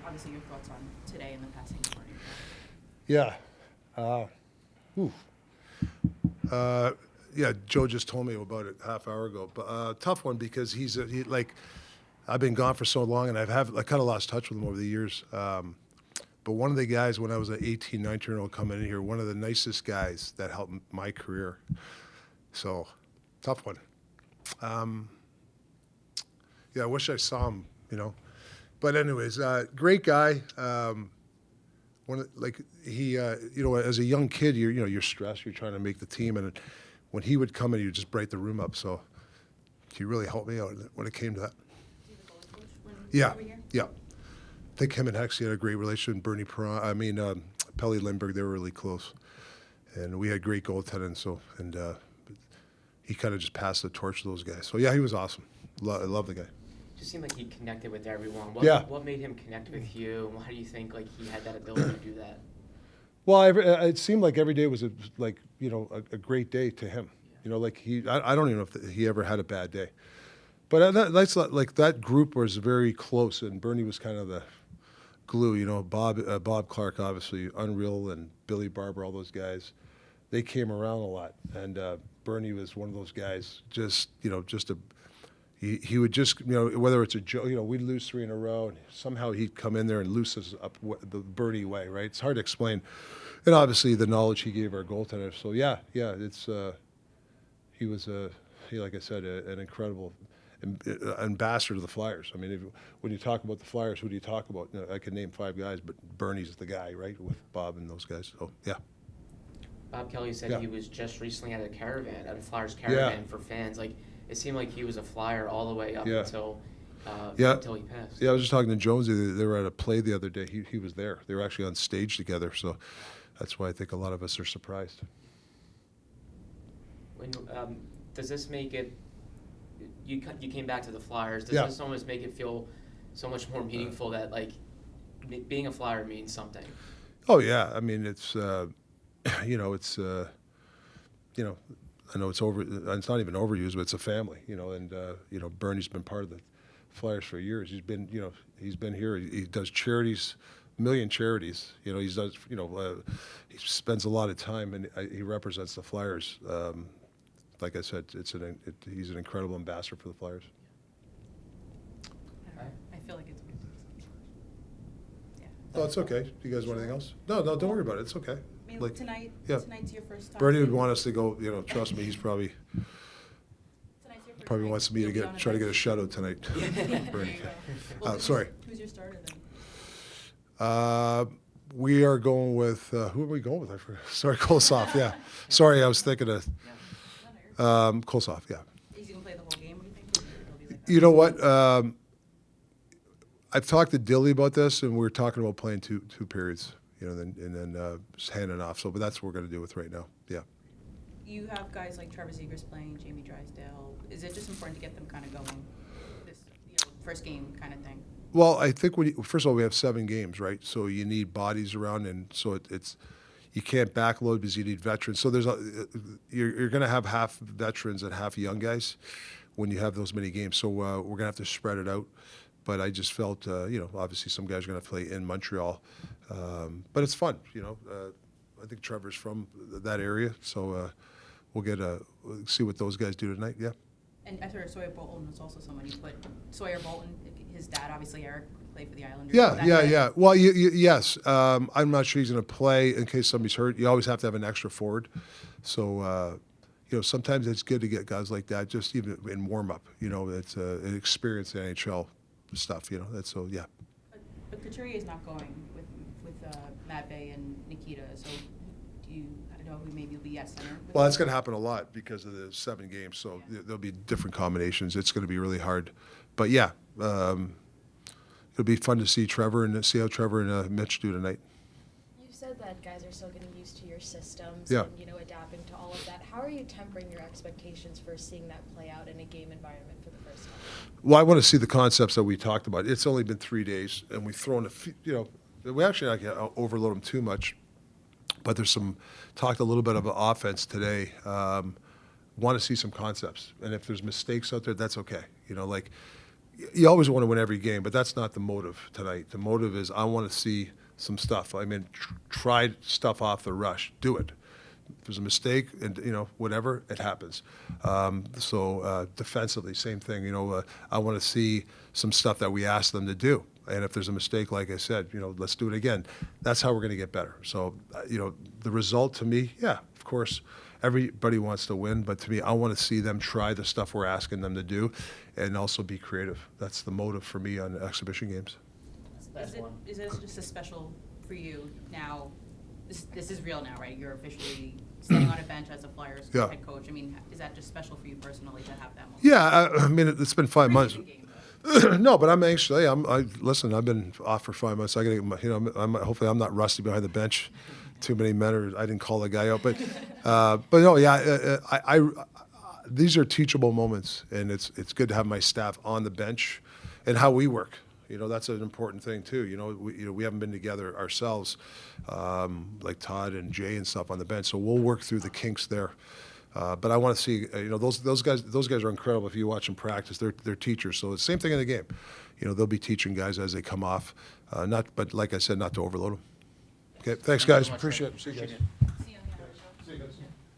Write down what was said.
obviously your thoughts on today and the passing and learning. Yeah. Ooh. Yeah, Joe just told me about it half hour ago. But tough one because I've been gone for so long, and I kind of lost touch with him over the years. But one of the guys, when I was an 18, 19-year-old coming in here, one of the nicest guys that helped my career. So, tough one. Yeah, I wish I saw him, But anyways, great guy. As a young kid, you're stressed. You're trying to make the team, and when he would come in, he would just brighten the room up. So he really helped me out when it came to that. Yeah, yeah. I think him and Hexie had a great relationship. Bernie Pelly Lindbergh, they were really close, and we had great goaltending. He kind of just passed the torch to those guys. So yeah, he was awesome. I love the guy. Just seemed like he connected with everyone. What made him connect with you? Why do you think he had that ability to do that? Well, it seemed like every day was a great day to him. I don't even know if he ever had a bad day. But that group was very close, and Bernie was kind of the glue. Bob Clark, obviously, Unreal, and Billy Barber, all those guys, they came around a lot. And Bernie was one of those guys, he would just, whether it's a joke, we'd lose 3 in a row, and somehow he'd come in there and loose us up the Bernie way, right? It's hard to explain. And obviously the knowledge he gave our goaltender. So yeah, it's he was, like I said, an incredible ambassador to the Flyers. I mean, when you talk about the Flyers, who do you talk about? I could name 5 guys, but Bernie's the guy, right, with Bob and those guys. So yeah. Bob Kelly said he was just recently at a Flyers caravan for fans. It seemed like he was a Flyer all the way up until he passed. Yeah, I was just talking to Jonesy. They were at a play the other day. He was there. They were actually on stage together. So that's why I think a lot of us are surprised. Does this make it? You came back to the Flyers. Does this almost make it feel so much more meaningful that being a Flyer means something? Oh yeah, I mean it's I know it's not even overused, but it's a family, and Bernie's been part of the Flyers for years. He's been here. He does charities, million charities. He spends a lot of time, and he represents the Flyers. Like I said, he's an incredible ambassador for the Flyers. I feel like it's. Yeah. Oh, it's okay. Do you guys want anything else? No, don't worry about it. It's okay. Tonight's your first time. Bernie would want us to go. Trust me, he's probably wants me to try to get a shutout tonight. Bernie. Sorry. Who's your starter then? We are going with who are we going with? I forgot. Sorry, Kolosov. Yeah. Sorry, I was thinking of Kolosov. Yeah. Is he gonna play the whole game? What do you think? You know what? I've talked to Dilly about this, and we're talking about playing two periods. And then just handing off. But that's what we're going to do with right now. Yeah. You have guys like Trevor Zegras playing, Jamie Drysdale. Is it just important to get them kind of going? This first game kind of thing. Well, I think first of all we have 7 games, right? So you need bodies around, and so it's you can't backload because you need veterans. So you're going to have half veterans and half young guys when you have those many games. So we're going to have to spread it out. But I just felt, obviously some guys are going to play in Montreal. But it's fun, I think Trevor's from that area, so we'll see what those guys do tonight. Yeah. And I heard Sawyer Bolton was also someone you put. Sawyer Bolton, his dad, obviously Eric, played for the Islanders. Yeah. Well, yes. I'm not sure he's going to play in case somebody's hurt. You always have to have an extra forward. So, sometimes it's good to get guys like that, just even in warm up. It's an experience in NHL stuff. That's so yeah. But Couturier is not going with Matt Bay and Nikita. So I don't know who maybe will be at center. Well, that's going to happen a lot because of the 7 games. So there'll be different combinations. It's going to be really hard. But yeah, it'll be fun to see Trevor and see how Trevor and Mitch do tonight. You said that guys are still getting used to your systems and adapting to all of that. How are you tempering your expectations for seeing that play out in a game environment for the first time? Well, I want to see the concepts that we talked about. It's only been 3 days, and we've thrown we actually not going to overload them too much. But there's talked a little bit about offense today. Want to see some concepts, and if there's mistakes out there, that's okay. You always want to win every game, but that's not the motive tonight. The motive is I want to see some stuff. I mean, try stuff off the rush. Do it. If there's a mistake, and whatever, it happens. Defensively, same thing. I want to see some stuff that we ask them to do. And if there's a mistake, like I said, let's do it again. That's how we're going to get better. So, the result to me, yeah, of course, everybody wants to win, but to me, I want to see them try the stuff we're asking them to do and also be creative. That's the motive for me on exhibition games. Is this just a special for you now? This is real now, right? You're officially standing on a bench as a Flyers Yeah. head coach. I mean, is that just special for you personally to have that moment? Yeah, I mean, it's been 5 months. Preseason game, No, but I'm anxious. Hey, listen, I've been off for 5 months. I got to, hopefully I'm not rusty behind the bench. Too many men, or I didn't call the guy out. But no, yeah, these are teachable moments, and it's good to have my staff on the bench and how we work. That's an important thing too. We haven't been together ourselves, like Todd and Jay and stuff on the bench. So we'll work through the kinks there. But I want to see, those guys. Those guys are incredible. If you watch them practice, they're teachers. So it's the same thing in the game. They'll be teaching guys as they come off. But like I said, not to overload them. Okay, thanks guys. so much, Appreciate Rick. it. See you guys. Appreciate it. See you on the other show. See you guys.